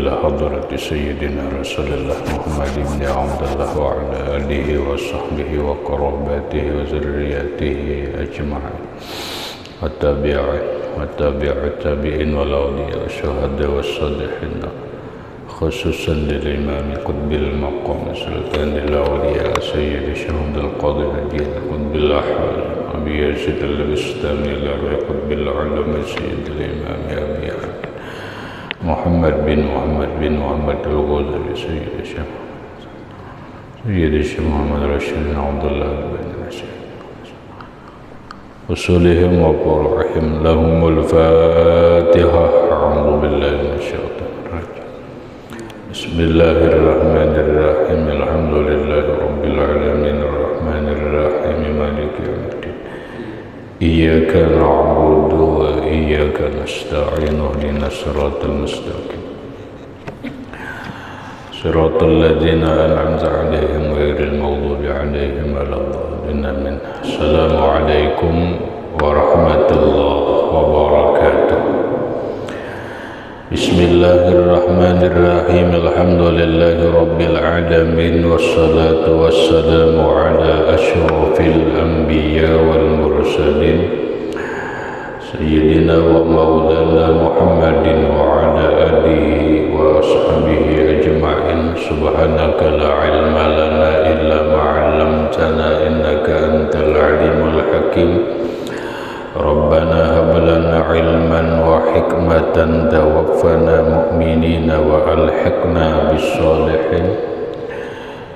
إلى حضرة سيدنا رسول الله محمد بن عبد الله وعلى آله وصحبه وقراباته وذرياته أجمعين والتابع التابعين والأولياء والشهداء والصالحين خصوصا للإمام قطب المقام سلطان الأولياء سيد شهد القادر الدين قطب الأحوال أبي يزيد البستامي الأرواح قطب العلم سيد الإمام أبي محمد بن محمد الغزالي سيد الشيخ محمد رشيد بن عبد الله بن رشيد وصلهم وفرحهم لهم الفاتحة. أعوذ بالله من الشيطان الرجيم. بسم الله الرحمن الرحيم. الحمد لله رب العالمين الرحمن الرحيم مالك يوم الدين إياك نعبد وإياك نستعين اهدنا الصراط المستقيم صراط الذين أنعمت عليهم غير المغضوب عليهم ولا الضالين آمين. السلام عليكم ورحمة الله وبركاته. بسم الله الرحمن الرحيم. الحمد لله رب العالمين والصلاة والسلام على أشرف الأنبياء والمرسلين سيدنا ومولانا محمد وعلى آله وأصحابه أجمعين. سبحانك لا علم لنا إلا ما علمتنا إنك أنت العليم الحكيم. ربنا هب لنا علما وحكمة توفنا مؤمنين وألحقنا بالصالحين.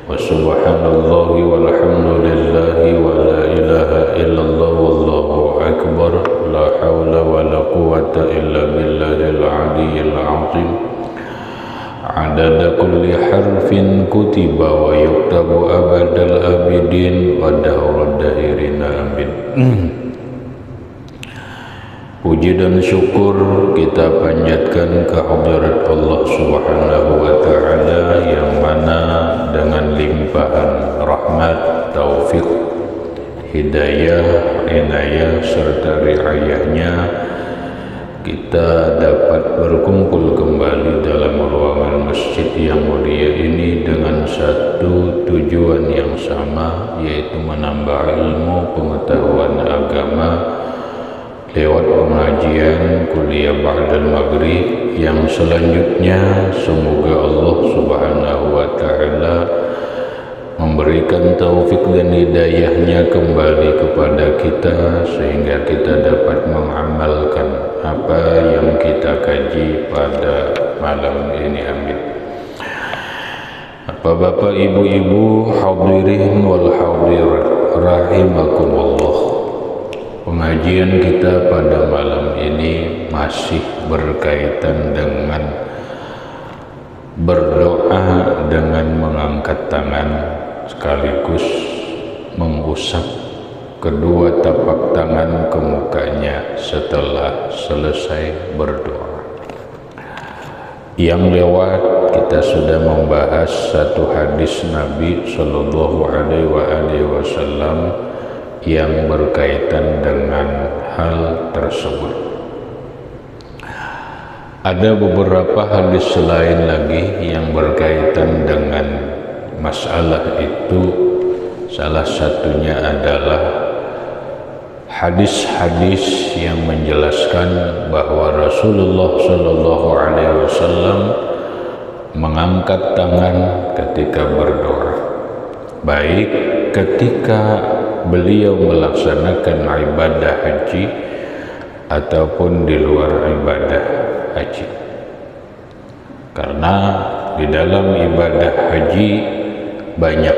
وسبحان الله والحمد لله ولا إله إلا الله والله أكبر. لا حول ولا قوة إلا بالله العلي العظيم. عدد كل حرف كتب ويكتب أبد الآبدين ودهر الداهرين آمين. Puji dan syukur kita panjatkan kehadirat Allah Subhanahu wa Ta'ala yang mana dengan limpahan rahmat, taufik, hidayah, inayah serta riayahnya kita dapat berkumpul kembali dalam ruangan masjid yang mulia ini dengan satu tujuan yang sama, yaitu menambah ilmu pengetahuan agama lewat pengajian kuliah ba'dal maghrib yang selanjutnya semoga Allah Subhanahu wa Ta'ala memberikan taufik dan hidayahnya kembali kepada kita sehingga kita dapat mengamalkan apa yang kita kaji pada malam ini. Amin. Bapak-bapak, ibu-ibu, hadirin wal hadirat rahimakumullah. Pengajian kita pada malam ini masih berkaitan dengan berdoa dengan mengangkat tangan sekaligus mengusap kedua tapak tangan ke mukanya setelah selesai berdoa. Yang lewat kita sudah membahas satu hadis Nabi Sallallahu Alaihi Wasallam yang berkaitan dengan hal tersebut. Ada beberapa hadis lain lagi yang berkaitan dengan masalah itu. Salah satunya adalah hadis-hadis yang menjelaskan bahwa Rasulullah Shallallahu Alaihi Wasallam mengangkat tangan ketika berdoa, baik ketika beliau melaksanakan ibadah haji ataupun di luar ibadah haji. Karena di dalam ibadah haji banyak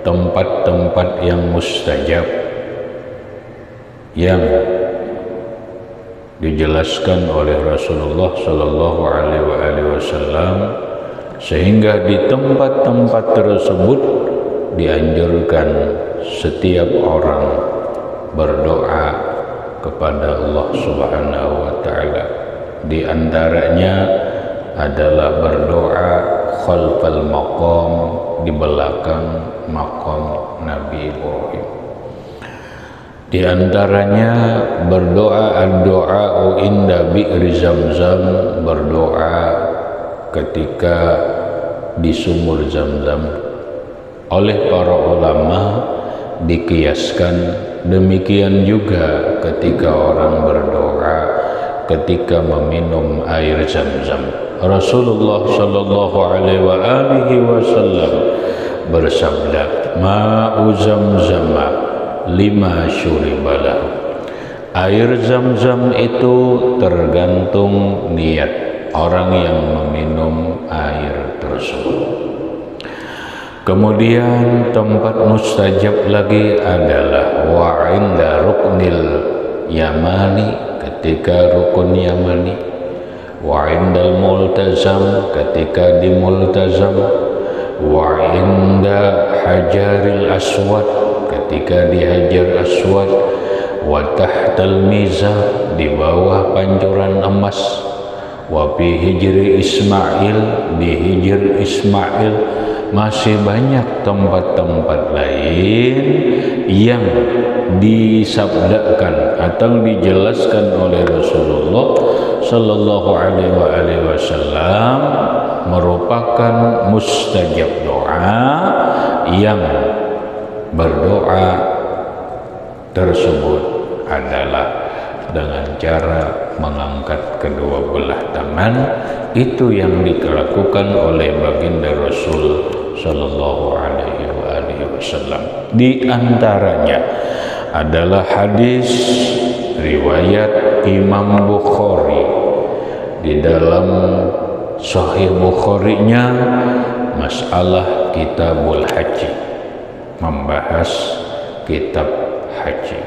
tempat-tempat yang mustajab yang dijelaskan oleh Rasulullah Shallallahu Alaihi Wasallam, sehingga di tempat-tempat tersebut dianjurkan setiap orang berdoa kepada Allah Subhanahu wa Ta'ala. Di antaranya adalah berdoa khalfal maqam, di belakang maqam Nabi Ibrahim. Di antaranya berdoa ad-du'a inda bi'ri Zamzam, berdoa ketika di sumur Zam-Zam. Oleh para ulama dikiaskan demikian juga ketika orang berdoa ketika meminum air Zam-Zam. Rasulullah sallallahu alaihi wasallam bersabda, ma'u Zamzama lima syuribalahu. Air Zam-Zam itu tergantung niat orang yang meminum air tersebut. Kemudian tempat mustajab lagi adalah wa inda ruknil yamani, ketika rukun yamani, wa indal multazam, ketika di multazam, wa inda hajaril aswad, ketika di hajar aswad, wa tahtal mizan, di bawah pancuran emas, wa fi hijri Ismail, di hijr Ismail. Masih banyak tempat-tempat lain yang disabdakan atau dijelaskan oleh Rasulullah sallallahu alaihi wasallam merupakan mustajab doa, yang berdoa tersebut adalah dengan cara mengangkat kedua belah tangan. Itu yang dilakukan oleh baginda Rasul sallallahu alaihi wasallam. Di antaranya adalah hadis riwayat Imam Bukhari. Di dalam Sahih Bukhari-nya masalah Kitabul Haji, membahas kitab haji.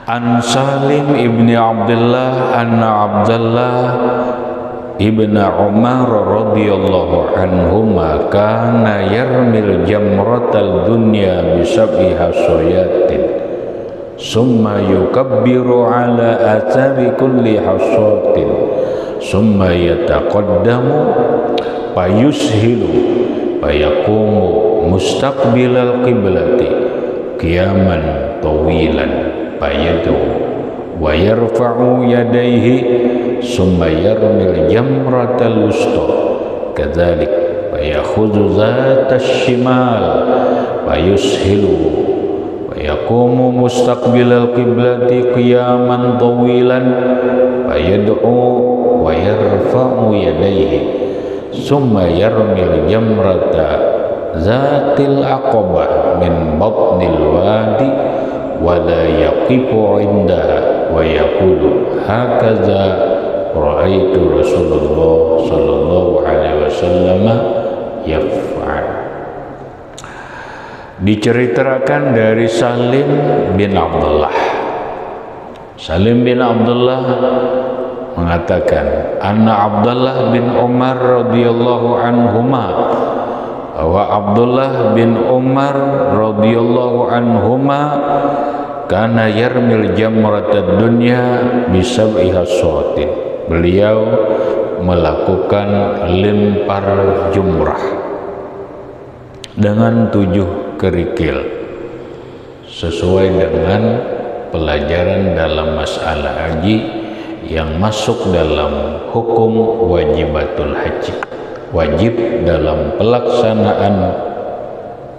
An Salim ibni Abdullah anna Abdullah ibn Umar radhiyallahu anhuma kana yarmil jamratal dunya bi sab'i hasayatin summa yukabbiru ala athari kulli hasatin summa yataqaddamu fayushilu fayaqumu mustaqbilal qiblati qiyaman tawilan fayadu wa yarfa'u yadayhi summa yarmil jamratal wusta kadzalik fayakhudhu dzatash shimal fayushilu wa yaqumu mustaqbilal qiblati qiyaman tawilan fayad'u wa yarfa'u yadayhi summa yarmil jamrata zatil aqabah min batnil wadi wa la yaqifu indaha wa yaqulu hakaza ra'aitu Rasulullah sallallahu alaihi wasallam yaf'al. Diceritakan dari Salim bin Abdullah. Salim bin Abdullah mengatakan, anna Abdullah bin Umar radhiyallahu anhuma, bahwa Abdullah bin Umar radhiyallahu anhuma kana yarmil jamratad dunya bisab'i hasatin. Beliau melakukan lempar jumrah dengan 7 kerikil sesuai dengan pelajaran dalam masalah haji yang masuk dalam hukum wajibatul haji. Wajib dalam pelaksanaan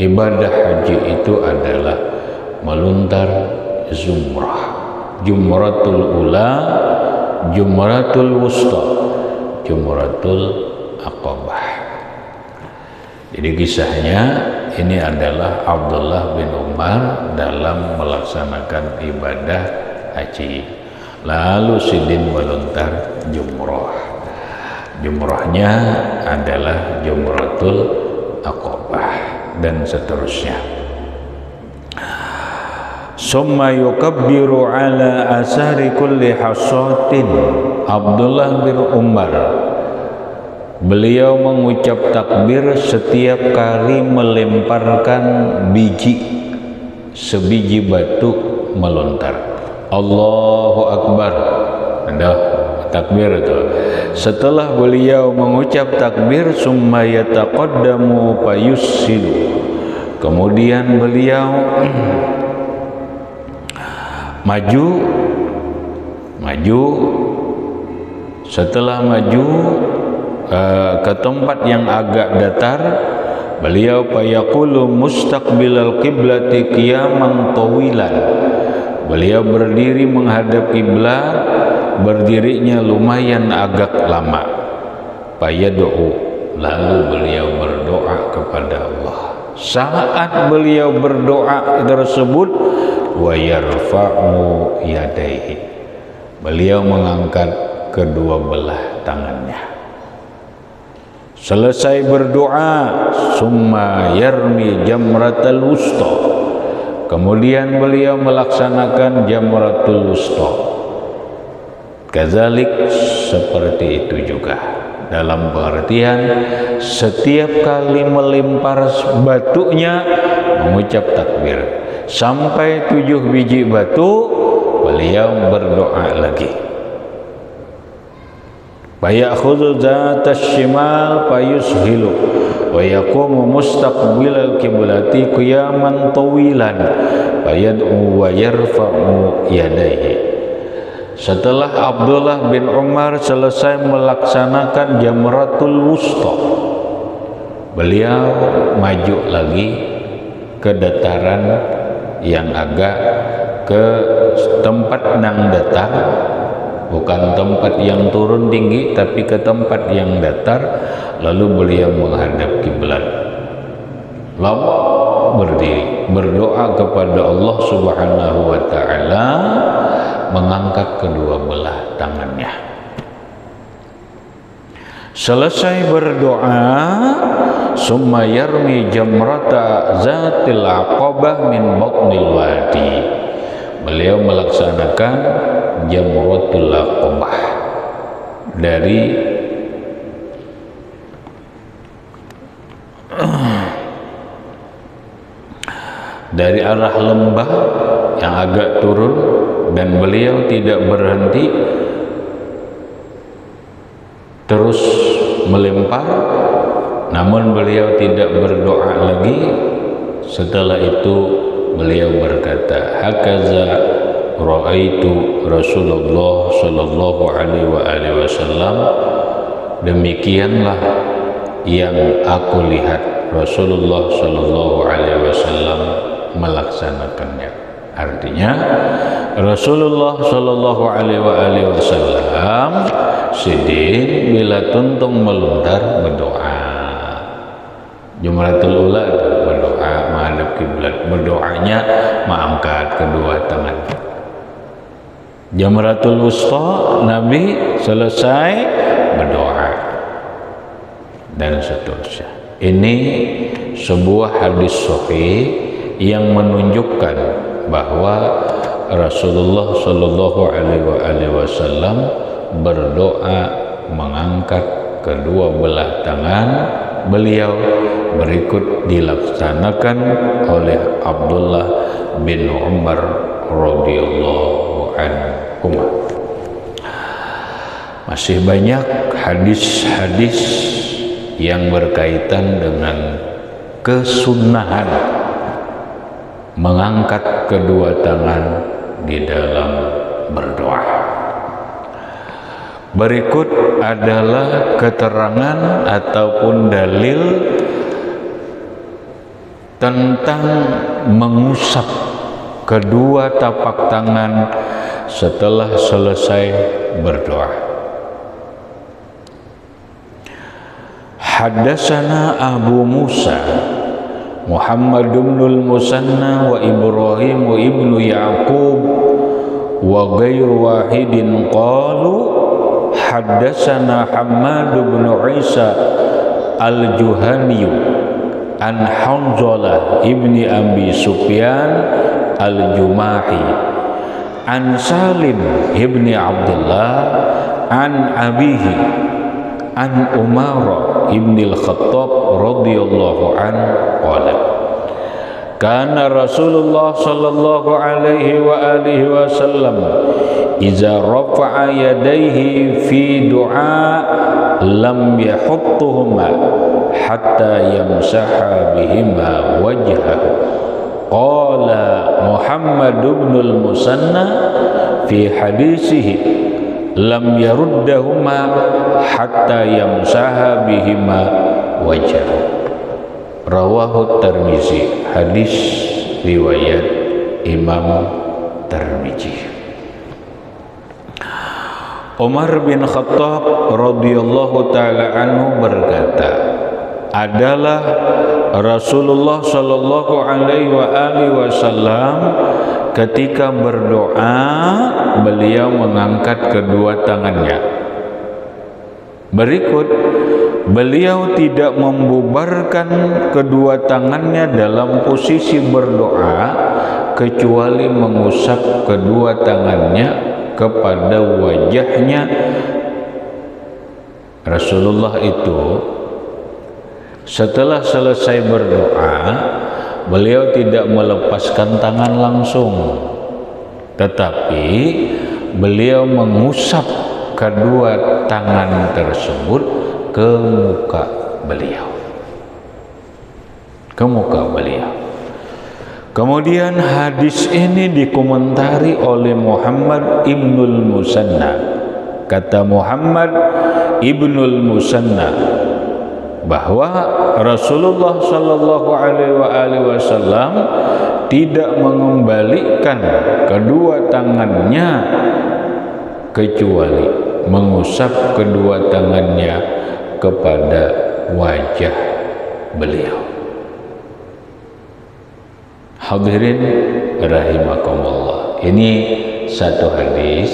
ibadah haji itu adalah meluntar zumrah, jumratul ula, jumratul wusta, jumratul aqabah. Jadi kisahnya ini adalah Abdullah bin Umar dalam melaksanakan ibadah haji. Lalu sidin meluntar jumrah. Jumrahnya adalah jumratul aqabah dan seterusnya. Summa yukabbiru ala asari kulli hasatin. Abdullah bin Umar, beliau mengucap takbir setiap kali melemparkan sebiji batu melontar. Allahu Akbar. Ada takbir itu. Setelah beliau mengucap takbir, summa yataqaddamu fayussilu. Kemudian beliau maju. Setelah maju ke tempat yang agak datar, beliau fayaqulu mustaqbilal qiblati qiyaman tawilan. Beliau berdiri menghadap kiblat, berdirinya lumayan agak lama. Fayad'u, lalu beliau berdoa kepada Allah. Saat beliau berdoa tersebut, wa yarfa'u yadaihi, beliau mengangkat kedua belah tangannya. Selesai berdoa, summa yarmi jamratal wusta, kemudian beliau melaksanakan jamratul wusta. Kazalik, seperti itu juga, dalam pengertian setiap kali melempar batunya mengucap takbir sampai 7 biji batu, beliau berdoa lagi. Fayakhudhu zatas shimal fayushilu wa yaqumu mustaqbilal qiblati qiyaman tawilan fayad'u wa yarfa'u yadayhi. Setelah Abdullah bin Umar selesai melaksanakan jamratul wusta, beliau maju lagi ke dataran yang agak ke tempat nang datar, bukan tempat yang turun tinggi, tapi ke tempat yang datar. Lalu beliau menghadap kiblat, lalu berdiri berdoa kepada Allah Subhanahu wa ta'ala, mengangkat kedua belah tangannya. Selesai berdoa, summa yarmi jamrata zatil aqabah min batnil wadi, beliau melaksanakan jamratul aqabah dari arah lembah yang agak turun, dan beliau tidak berhenti, terus melempar, namun beliau tidak berdoa lagi. Setelah itu beliau berkata, hakaza ra'aitu Rasulullah sallallahu alaihi wasallam, demikianlah yang aku lihat Rasulullah sallallahu alaihi wasallam melaksanakannya. Artinya Rasulullah sallallahu alaihi wasallam sidin bila tuntung melontar berdoa. Jumratul ula berdoa menghadap kiblat, berdoanya mengangkat kedua tangan. Jamratul wusta Nabi selesai berdoa dan seterusnya. Ini sebuah hadis sahih yang menunjukkan bahwa Rasulullah sallallahu alaihi wasallam berdoa mengangkat kedua belah tangan beliau, berikut dilaksanakan oleh Abdullah bin Umar radhiyallahu anhu. Masih banyak hadis-hadis yang berkaitan dengan kesunahan mengangkat kedua tangan di dalam berdoa. Berikut adalah keterangan ataupun dalil tentang mengusap kedua tapak tangan setelah selesai berdoa. Haddatsana Abu Musa Muhammad bin al-Musanna wa Ibrahim ibnu Yaqub wa ghairu wahidin qalu haddatsana Hammad bin Isa al-Juhani an Hanzalah ibni Abi Sufyan al-Jumahi an Salim ibni Abdullah an abihi an Umar ibni al-Khattab radhiyallahu anhu qala kana Rasulullah sallallahu alaihi wa alihi wasallam iza rafa'a yadayhi fi du'a lam yahuttuhuma hatta yamsaha bihima wajhahu. Qala Muhammad ibn al-Musanna fi hadisihi lam yaruddahuma hatta yamsaha bihima wajhahu. Rawahu Tirmizi, hadis riwayat Imam Tirmizi. Umar bin Khattab radhiyallahu taala anhu berkata, adalah Rasulullah sallallahu alaihi wasallam ketika berdoa beliau mengangkat kedua tangannya. Berikut, beliau tidak membubarkan kedua tangannya dalam posisi berdoa kecuali mengusap kedua tangannya kepada wajahnya. Rasulullah itu setelah selesai berdoa, beliau tidak melepaskan tangan langsung, tetapi beliau mengusap kedua tangan tersebut ke muka beliau. Ke muka beliau. Kemudian hadis ini dikomentari oleh Muhammad Ibnul Musanna. Kata Muhammad Ibnul Musanna bahwa Rasulullah sallallahu alaihi wasallam tidak mengembalikan kedua tangannya kecuali mengusap kedua tangannya kepada wajah beliau. Hadirin rahimakumullah, ini satu hadis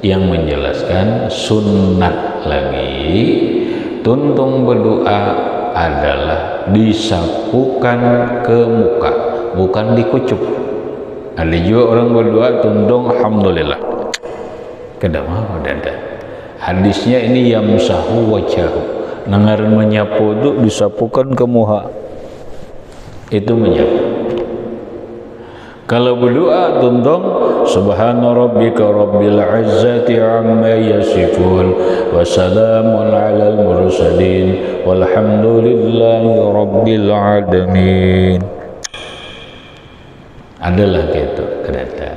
yang menjelaskan sunnat lagi tuntung berdoa adalah disapukan ke muka, bukan dikucup. Ada juga orang berdoa tuntung alhamdulillah kedama dada. Hadisnya ini yamsahu wajhahu, nangar menyapu itu disapukan ke muka, itu menyapu. Kalau berdoa tuntung subhana rabbika rabbil izzati amma yasifun wa salamun alal mursalin walhamdulillahi rabbil alamin. Adalah gitu kereta.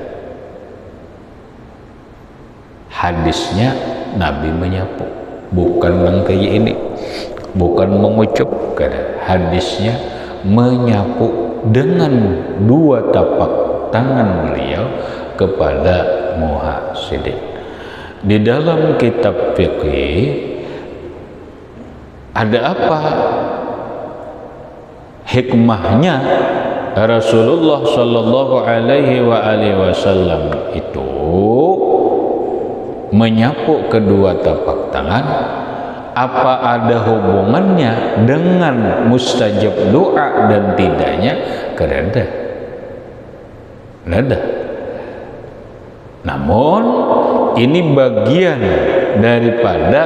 Hadisnya Nabi menyapu, bukan mengkaji ini, bukan mengucup. Hadisnya menyapu dengan dua tapak tangan beliau kepada muha sidik. Di dalam kitab fikih ada apa hikmahnya Rasulullah sallallahu alaihi wasallam itu menyapu kedua tapak tangan? Apa ada hubungannya dengan mustajab doa dan tidaknya? Kerana ada. Namun ini bagian daripada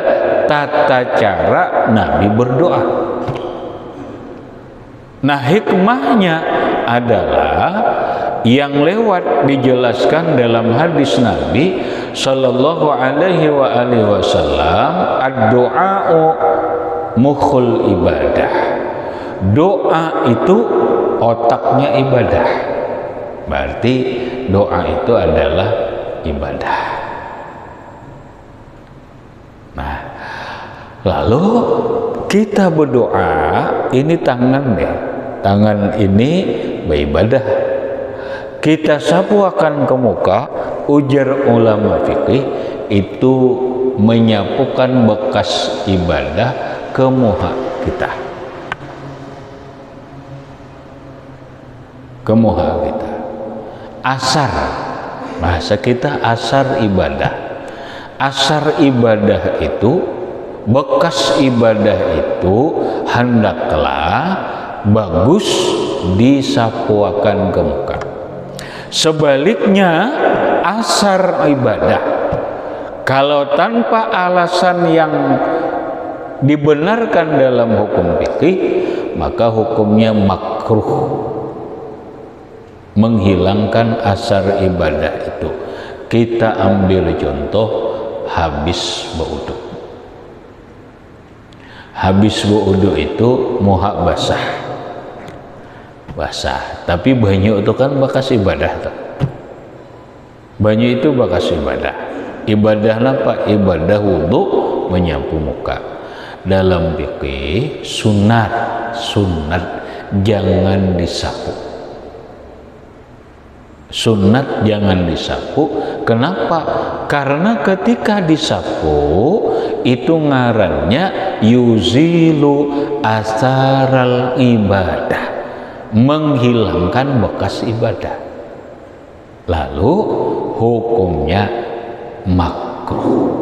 tata cara Nabi berdoa. Nah, hikmahnya adalah yang lewat dijelaskan dalam hadis Nabi sallallahu alaihi wasallam, ad-du'a'u mukhul ibadah. Doa itu otaknya ibadah. Berarti doa itu adalah ibadah. Nah, lalu kita berdoa, ini tangan deh. Tangan ini beribadah. Kita sapuakan ke muka, ujar ulama fikih, itu menyapukan bekas ibadah ke muka kita. Ke muka kita. Asar, bahasa kita asar ibadah. Asar ibadah itu, bekas ibadah itu hendaklah bagus disapuakan ke muka. Sebaliknya asar ibadah, kalau tanpa alasan yang dibenarkan dalam hukum fikih, maka hukumnya makruh, menghilangkan asar ibadah itu. Kita ambil contoh habis berwudu. Habis berwudu itu muhak basah, tapi banyu itu kan bekas ibadah tuh. Banyu itu bekas ibadah. Ibadah apa? Ibadah wudu, menyapu muka. Dalam fikih sunat jangan disapu. Sunat jangan disapu. Kenapa? Karena ketika disapu itu ngarannya yuzilu asaral ibadah, menghilangkan bekas ibadah. Lalu hukumnya makruh.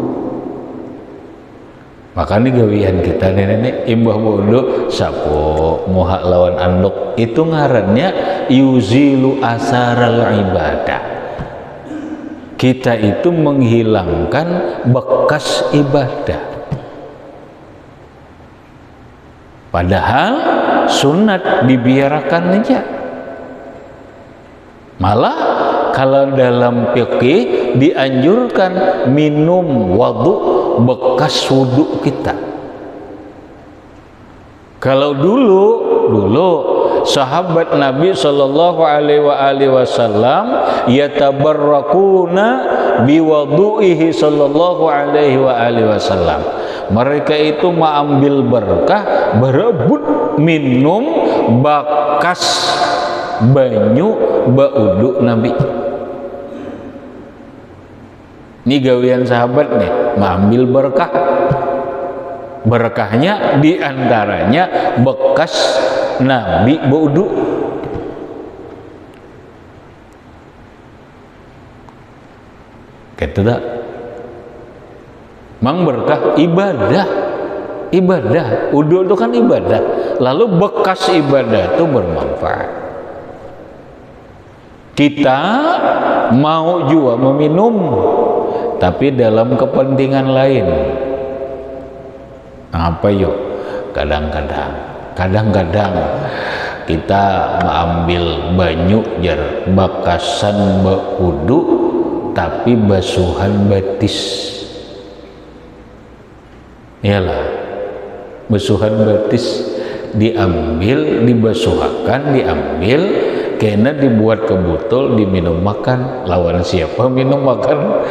Makanya gawian kita nenek imbah wudu sapu muha lawan anduk itu ngarannya yuzilu asaral ibadah. Kita itu menghilangkan bekas ibadah. Padahal sunat dibiarkan aja. Malah kalau dalam fikih dianjurkan minum wudu bekas wudu kita. Kalau dulu sahabat Nabi Shallallahu Alaihi Wasallam yatabarrakuna biwudu'ihi Shallallahu Alaihi Wasallam. Mereka itu mengambil berkah berebut minum bekas banyu baudu Nabi. Ini gawian sahabat nih, mengambil berkah. Berkahnya diantaranya bekas Nabi baudu. Gitu tak? Mang berkah ibadah. Wudu itu kan ibadah. Lalu bekas ibadah itu bermanfaat. Kita mau juga meminum, tapi dalam kepentingan lain. Apa yuk? Kadang-kadang kita mengambil banyu jar bakasan wudu, tapi basuhan batis. Iyalah, basuhan batis diambil, dibasuhakan, diambil, kena dibuat ke botol, diminum makan. Lawan siapa minum makan?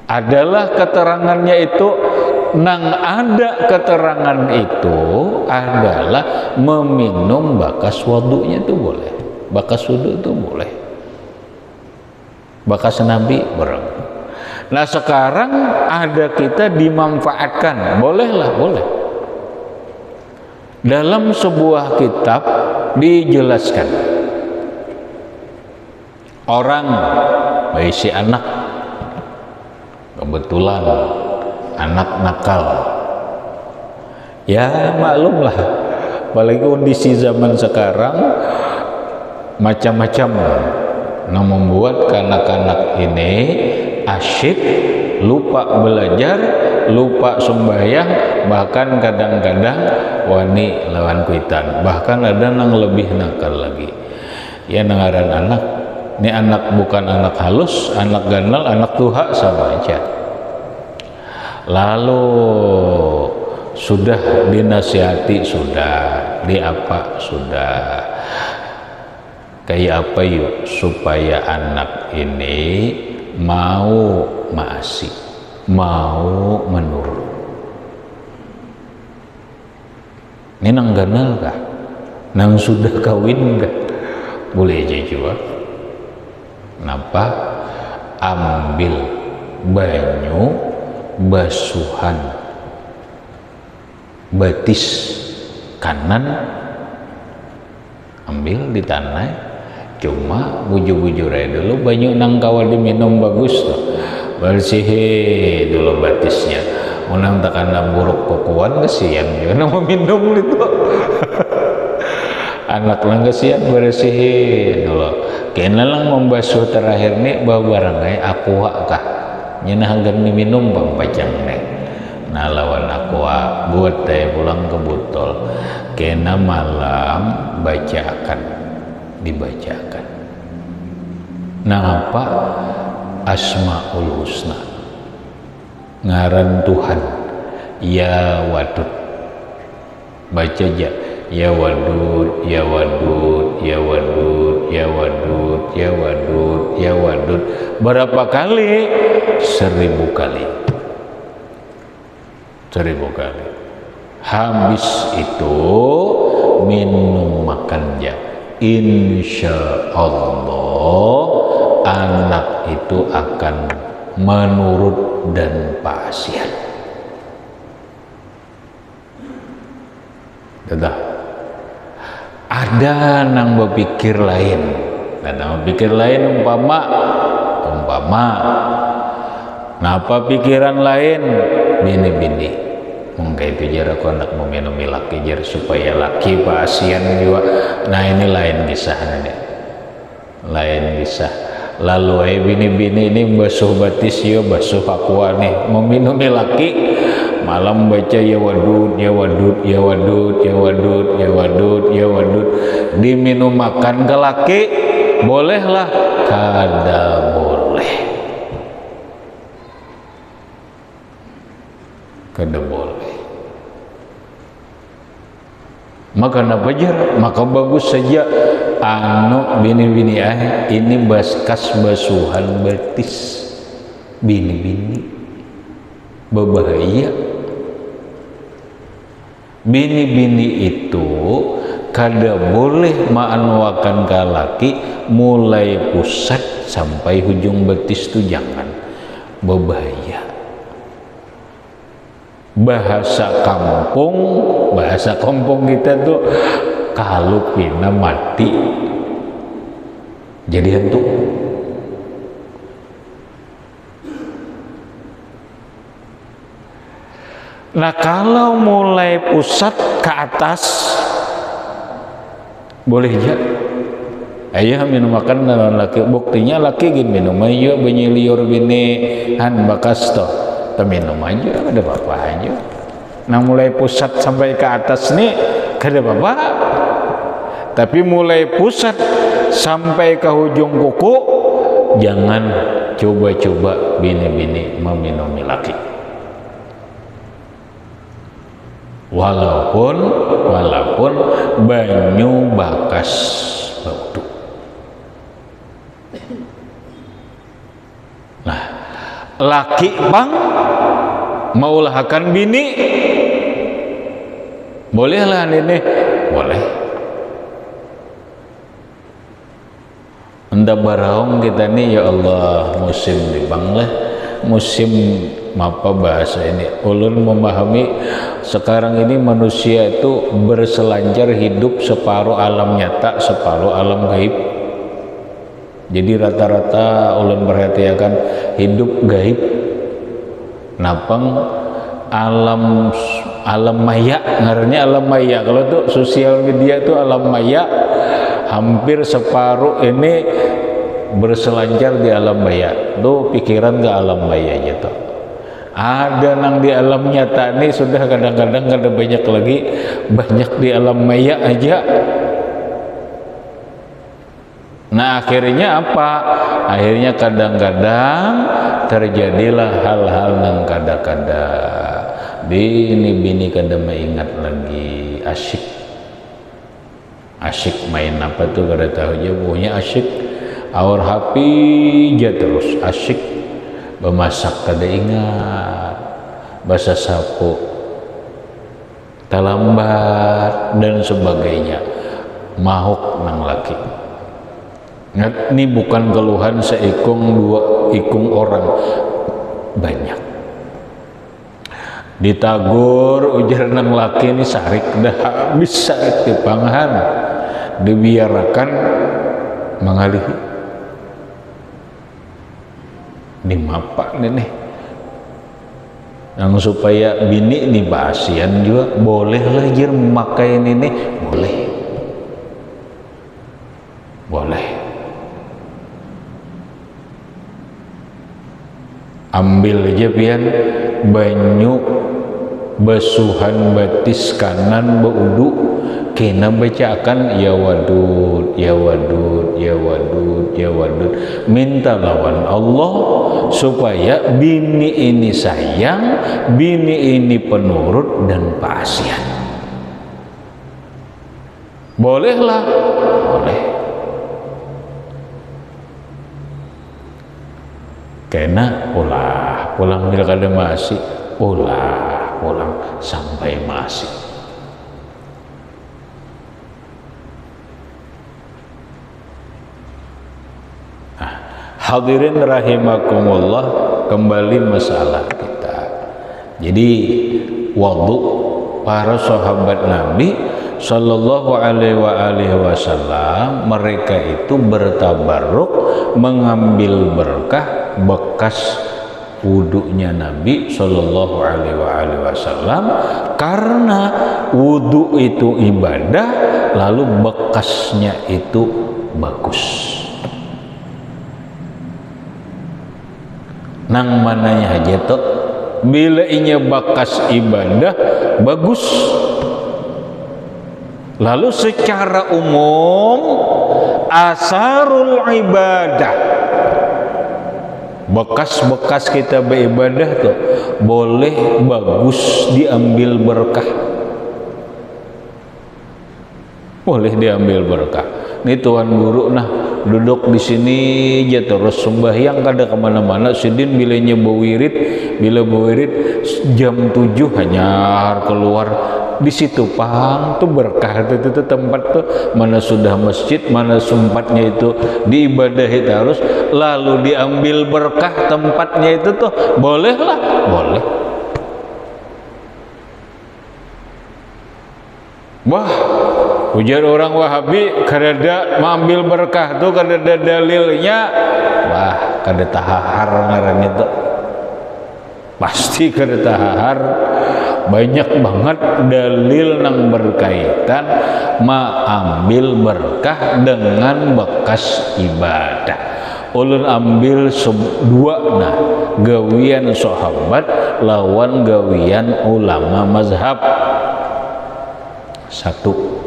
Adalah keterangannya itu, nang ada keterangan itu adalah meminum bakas wudunya itu boleh, bakas wudu itu boleh, bakas Nabi bareng. Nah sekarang ada kita dimanfaatkan, bolehlah, boleh. Dalam sebuah kitab dijelaskan orang berisi anak, kebetulan anak nakal, ya maklumlah, apalagi kondisi zaman sekarang macam-macam yang membuat anak-anak ini asyik, lupa belajar, lupa sembahyang, bahkan kadang-kadang wani lawan kuitan, bahkan ada yang lebih nakal lagi. Ya nengaran anak, ini anak bukan anak halus, anak ganal, anak tuha sama aja. Lalu sudah dinasihati, sudah diapa, sudah kayak apa yuk supaya anak ini mau maasi, mau menurut. Ini nang ganal kah? Nang sudah kawin kah? Boleh aja juga. Kenapa? Ambil banyu basuhan batis kanan, ambil di tanah, cuma bujur-bujur aja dulu banyu nang kawa diminum bagus tuh, bersihin dulu batisnya. Unang takana buruk kokuan kesian juga nama minum itu. Anak lang kesian bersihin dulu. Kena lang membasuh terakhir nih bawa barangnya aqua kah nyenahagan minum bang pacang nih. Nah lawan aqua buat teh pulang ke botol, kena malam bacakan, dibacakan. Nah apa? Asmaul Husna, ngaran Tuhan, ya wadud, baca aja, ya wadud, ya wadud, ya wadud, ya wadud, ya wadud, ya wadud. Berapa kali? 1000 kali. 1000 kali. Habis itu minum makannya. Insya Allah anak itu akan menurut dan pasien. Dah. Ada nang berpikir lain. Nang berpikir lain umpama. Napa pikiran lain? Bini-bini. Mungkin itu jarak anak meminum laki jar supaya laki pasien juga. Nah ini lain kisah ini. Lain kisah. Lalu bini-bini ini basuh batis ya, basuh aqua nih, meminum laki. Malam baca ya wadud, ya wadud, ya wadud, ya wadud, ya wadud, ya wadud. Diminum makan ke laki, bolehlah, kada boleh. Kada boleh. Maka apa jar? Maka bagus saja anu bini-bini ini baskas basuhan betis. Bini-bini berbahaya. Bini-bini itu kada boleh maanuakan ke laki mulai pusat sampai hujung betis tu jangan. Berbahaya. Bahasa kampung kita tuh kalau pina mati jadi hantu. Nah kalau mulai pusat ke atas boleh ya. Ayah minum makan dengan laki, buktinya laki gini minum aja benyiliur bini han bakas toh, minum aja ada apa aja. Nah mulai pusat sampai ke atas nih kada apa-apa. Tapi mulai pusat sampai ke ujung kuku jangan coba-coba bini-bini meminum laki. Walaupun banyu bakas baudu. Nah, laki bang maulahkan bini bolehlah ini boleh. Anda baraong kita nih ya Allah musim di banglah musim apa bahasa ini ulun memahami sekarang ini manusia itu berselancar hidup separuh alam nyata separuh alam gaib. Jadi rata-rata ulun perhatikan hidup gaib napang alam maya ngarannya alam maya. Kalau tuh sosial media tuh alam maya hampir separuh ini berselancar di alam maya. Tuh pikiran ke alam maya gitu. Ada nang di alam nyata nih sudah kadang-kadang kada banyak lagi, banyak di alam maya aja. Nah akhirnya apa? Akhirnya kadang-kadang terjadilah hal-hal yang kadang-kadang bini kada ingat lagi asyik main apa tuh kada tahu aja pokoknya asyik awar happy aja terus asyik bemasak kada ingat basa sapu talambat dan sebagainya mahuk nang laki. Ini bukan keluhan seikung dua ikung orang, banyak. Ditagur ujar nang laki ini sarik dah bisa dipanghan, dibiarkan mengalihi. Ini apa nih? Yang supaya bini ini pasien juga boleh lah jir memakai ini boleh. Ambil aja pian banyu basuhan batis kanan baudu kena bacakan ya wadud ya wadud ya wadud ya wadud minta lawan Allah supaya bini ini sayang, bini ini penurut dan pasien. Bolehlah, boleh. Kena pulang bila kada masih pulang sampai masih. Hadirin rahimakumullah, kembali masalah kita. Jadi wudu para sahabat Nabi Sallallahu alaihi wasallam, mereka itu bertabarruk mengambil berkah bekas wudunya Nabi Sallallahu alaihi wasallam, karena wudu itu ibadah, lalu bekasnya itu bagus. Nang mananya aja tuh, bila inya bakas ibadah bagus. Lalu secara umum asarul ibadah, bekas-bekas kita beribadah tuh boleh bagus diambil berkah, boleh diambil berkah. Ini tuan guru duduk di sini aja terus sembahyang, kada kemana-mana. Sidin bilanya bila bawirid jam 7 hanya keluar di situ pang tuh berkah itu tempat tuh, mana sudah masjid, mana sempatnya itu diibadahi terus, lalu diambil berkah tempatnya itu tuh bolehlah, boleh. Wah, ujar orang Wahabi kadada mengambil berkah tuh kadada dalilnya. Wah, kada tahar ngarannya tuh, pasti kada tahar. Banyak banget dalil nang berkaitan mengambil berkah dengan bekas ibadah. Ulun ambil dua gawian sahabat lawan gawian ulama mazhab. Satu,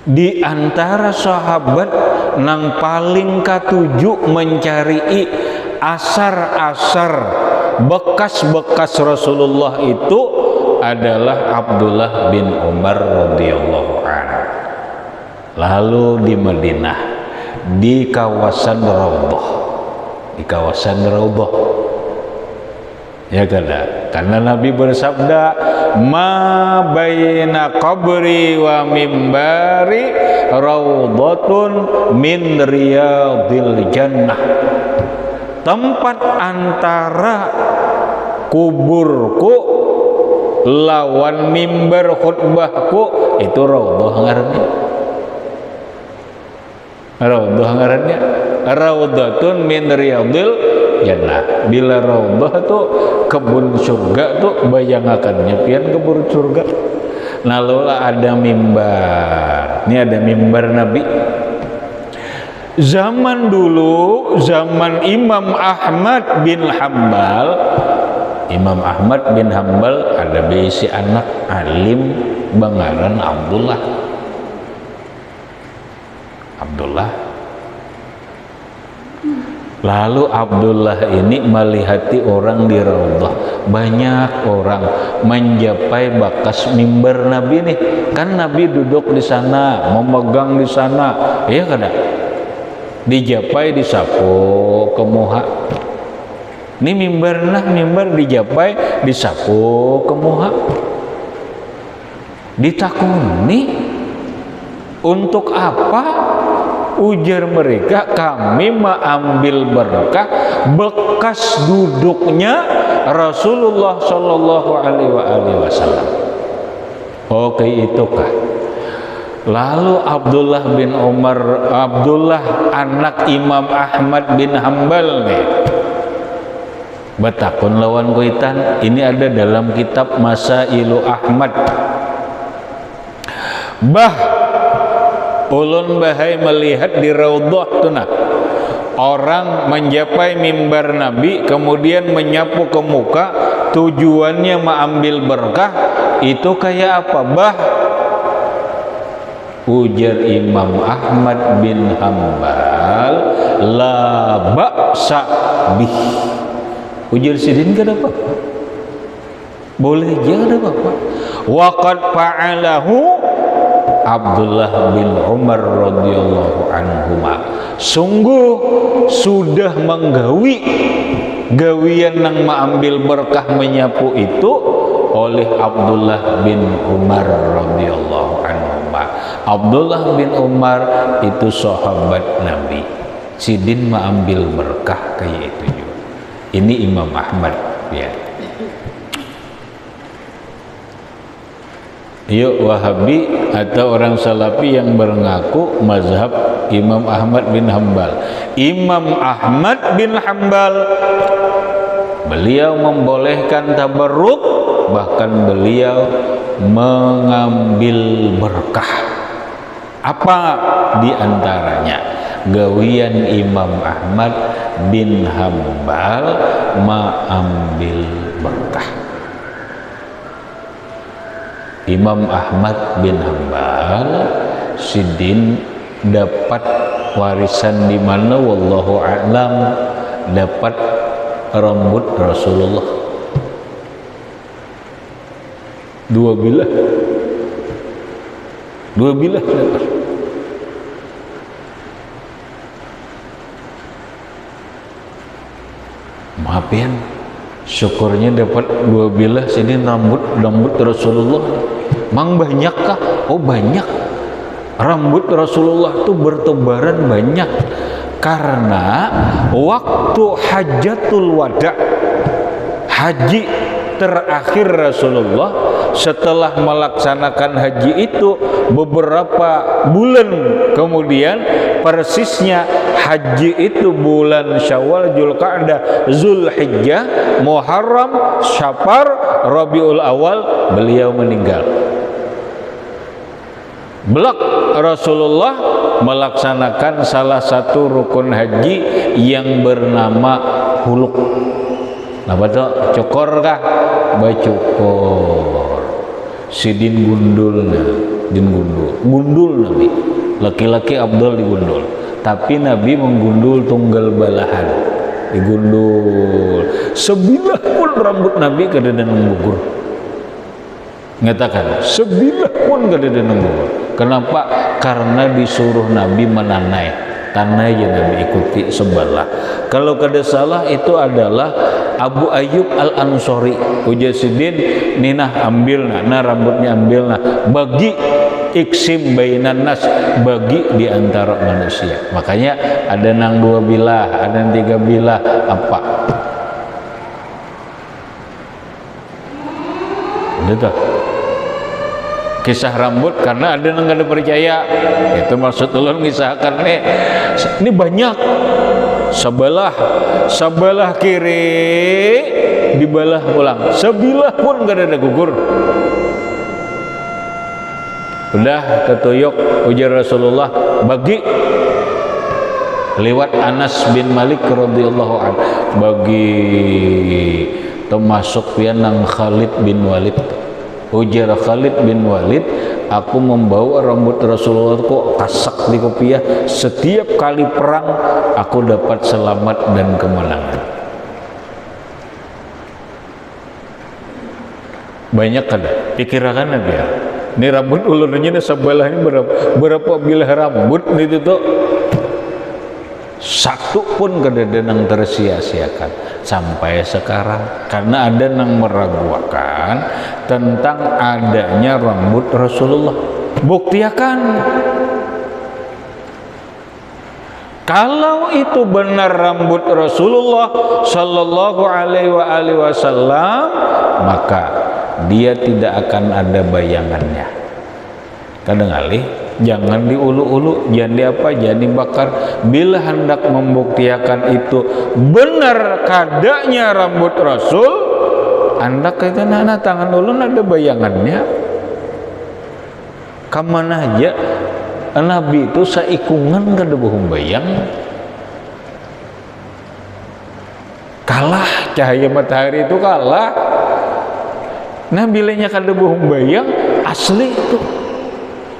di antara sahabat nang paling katuju mencari asar-asar bekas-bekas Rasulullah itu adalah Abdullah bin Umar radhiyallahu anhu. Lalu di Madinah, di kawasan Raudhah, ya karena Nabi bersabda, ma baina qabri wa mimbari raudhatun min riyadil jannah. Tempat antara kuburku lawan mimbar khutbahku itu raudhah ngarannya. Raudhatun min riyadil jannah. Bila raudhah tuh kebun surga tuh, bayangakannya pian kebun surga. Nah, lola ada mimbar. Ini ada mimbar Nabi. Zaman dulu, zaman Imam Ahmad bin Hambal, ada bisi anak alim bangaran Abdullah. Lalu Abdullah ini melihati orang di raudhah. Banyak orang mencapai bakas mimbar Nabi nih. Kan Nabi duduk di sana, memegang di sana, iya kada? Dijapai disapu ke muha. Ini mimbar dijapai disapu ke muha. Ditakuni untuk apa? Ujar mereka, kami mengambil berkah bekas duduknya Rasulullah Shallallahu alaihi wasallam. Oke, itu kah? Lalu Abdullah bin Umar, Abdullah anak Imam Ahmad bin Hambal nih, betakun lawan kuitan. Ini ada dalam kitab Masailu Ahmad. Ulun bahai melihat di raudhah tuh orang mencapai mimbar Nabi kemudian menyapu ke muka, tujuannya mengambil berkah. Itu kayak apa? Ujar Imam Ahmad bin Hambal, la ba'sa bih. Ujar sidin kada apa? Boleh aja, kada apa-apa. Wa qad fa'alahu Abdullah bin Umar radhiyallahu anhuma. Sungguh sudah menggawi gawian nang maambil berkah menyapu itu oleh Abdullah bin Umar radhiyallahu anhuma. Abdullah bin Umar itu sahabat Nabi. Sidin maambil berkah kayak itu juga. Ini Imam Ahmad ya. Yuk Wahabi atau orang Salafi yang mengaku mazhab Imam Ahmad bin Hambal. Imam Ahmad bin Hambal beliau membolehkan tabarruk, bahkan beliau mengambil berkah. Apa di antaranya? Gawian Imam Ahmad bin Hambal mengambil berkah. Imam Ahmad bin Hambal sidin dapat warisan di mana wallahu a'lam, dapat rambut Rasulullah 2 bilah dapat. Maafin, syukurnya dapat 2 bilah sini rambut Rasulullah. Mang banyakkah? Oh banyak. Rambut Rasulullah itu bertebaran banyak karena waktu hajatul wada, haji terakhir Rasulullah, setelah melaksanakan haji itu beberapa bulan kemudian, persisnya haji itu bulan Syawal, Dzulqa'dah, Zulhijjah, Muharram, Syafar, Rabiul Awal, beliau meninggal. Belak Rasulullah melaksanakan salah satu rukun haji yang bernama huluk. Apa tuh? Cokor kah? Bacukor. Sidin gundul Nabi. Laki-laki Abdul digundul. Tapi Nabi menggundul tunggal balahan. Digundul. Sebilah pun rambut Nabi kadang-kadang menggugur. Ngatakan, sebilah pun kadang-kadang menggugur. Kenapa? Karena disuruh Nabi menanai. Tanai aja Nabi ikuti sebelah. Kalau kada salah itu adalah Abu Ayyub Al-Ansori. Ujasidin ninah ambil nah rambutnya ambil nah bagi iksim bainan nas, bagi di antara manusia. Makanya ada nang 2 bilah, ada nang 3 bilah apa? Betul. Kisah rambut karena ada yang nggak percaya, itu maksud ulun ngisahkan ini banyak sebelah kiri dibelah pulang, sebilah pun nggak ada gugur. Udah ketuyuk ujar Rasulullah bagi lewat Anas bin Malik radhiyallahu anhu, bagi termasuk pian nang Khalid bin Walid. Ujar Khalid bin Walid, aku membawa rambut Rasulullah kok kasak di kopiah. Setiap kali perang aku dapat selamat dan kemenangan. Banyak kada pikirakan dia. Ini rambut ulunnya sebelah ini berapa bilah rambut itu tuh. Satu pun kada ada yang tersia-siakan sampai sekarang, karena ada yang meragukan tentang adanya rambut Rasulullah. Buktiakan kalau itu benar rambut Rasulullah sallallahu alaihi wasallam, maka dia tidak akan ada bayangannya. Kadang kali jangan diulu-ulu, jangan diapa, jangan dibakar. Bila hendak membuktikan itu benar kadanya rambut Rasul, anda kaitan anak tangan ulun ada bayangannya. Kamana aja Nabi itu saikungan kada bohong bayang. Kalah cahaya matahari itu kalah. Nah bilanya kada bohong bayang asli itu.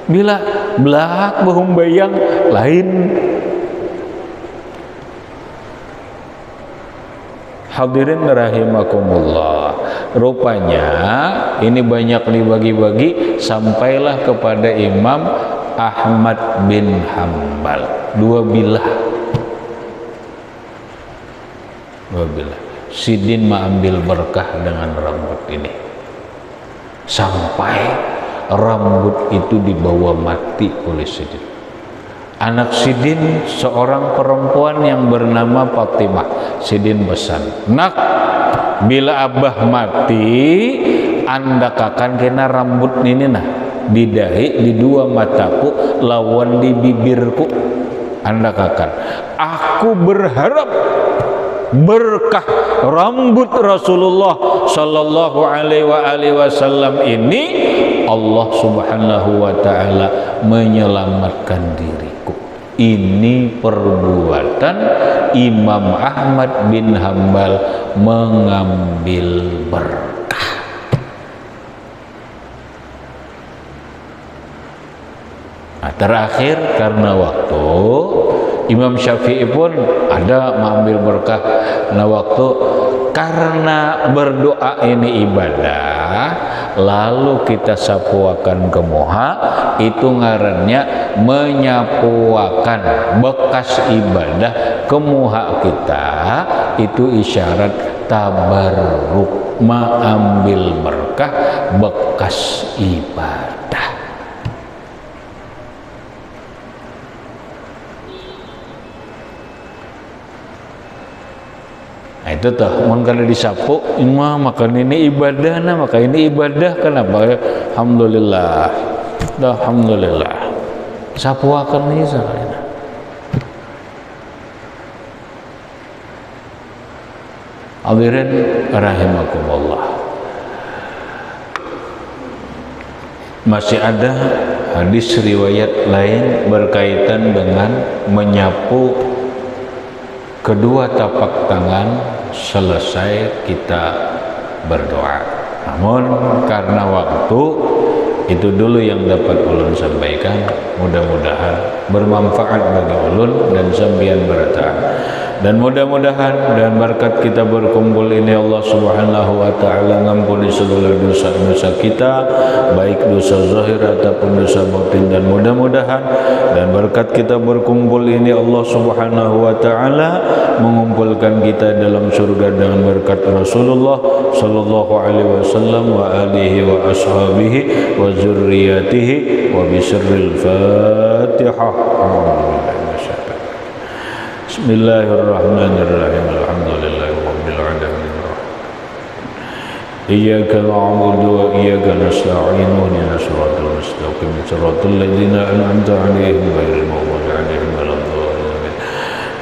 Bila belak bohong bayang lain. Hadirin rahimakumullah, rupanya ini banyak dibagi-bagi sampailah kepada Imam Ahmad bin Hambal. Dua bilah Sidin mengambil berkah dengan rambut ini sampai rambut itu dibawa mati oleh Sidin. Anak Sidin seorang perempuan yang bernama Fatimah. Sidin pesan, nak, bila abah mati anda kakan kena rambut ini nah di dahi, di dua mataku, lawan di bibirku, anda kakan. Aku berharap berkah rambut Rasulullah sallallahu alaihi wasallam ini Allah subhanahu wa ta'ala menyelamatkan diriku. Ini perbuatan Imam Ahmad bin Hambal mengambil berkah. Nah, terakhir karena waktu, Imam Syafi'i pun ada mengambil berkah. Nah, waktu karena berdoa ini ibadah, lalu kita sapuakan ke moha, itu ngarannya menyapuakan bekas ibadah ke moha kita, itu isyarat tabarruk, mengambil berkah bekas ibadah. Nah, itu tuh, kalau disapu, maka ini ibadah, maka ini ibadah. Kenapa? Alhamdulillah, alhamdulillah. Sapuakan ini sahaja. Hadirin rahimakumullah. Masih ada hadis riwayat lain berkaitan dengan menyapu kedua tapak tangan selesai kita berdoa. Namun karena waktu, itu dulu yang dapat ulun sampaikan. Mudah-mudahan bermanfaat bagi ulun dan sambian bertahan. Dan mudah-mudahan dan berkat kita berkumpul ini Allah subhanahu wa ta'ala ngampuni segala dosa-dosa kita, baik dosa zahir ataupun dosa batin. Dan mudah-mudahan dan berkat kita berkumpul ini Allah subhanahu wa ta'ala mengumpulkan kita dalam surga dengan berkat Rasulullah sallallahu alaihi wasallam wa alihi wa ashabihi wa zurriyatihi wa bisirril Fatihah. Bismillahirrahmanirrahim. Alhamdulillahi rabbil alamin. Iyyaka na'budu wa iyyaka nasta'in. Ihdinas siratal mustaqim. Siratal ladzina an'amta 'alaihim ghairil maghdubi 'alaihim waladdallin.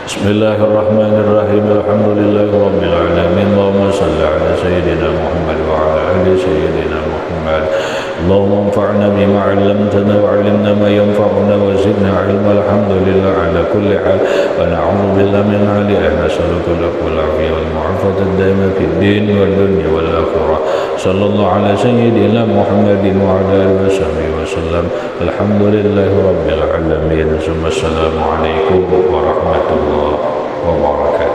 Bismillahirrahmanirrahim. Alhamdulillahi rabbil alamin. Allahumma shalli 'ala sayyidina Muhammad wa 'ala ali sayyidina Muhammad. اللهم انفعنا بما علمتنا وعلمنا ما ينفعنا وزدنا علما. الحمد لله على كل حال ونعوذ بالله من حال أهل. نسألك العفو والعافية والمعافاة الدائمة في الدين والدنيا والآخرة. صلى الله على سيدنا محمد وعلى آله وصحبه وسلم. الحمد لله رب العالمين. ثم السلام عليكم ورحمة الله وبركاته.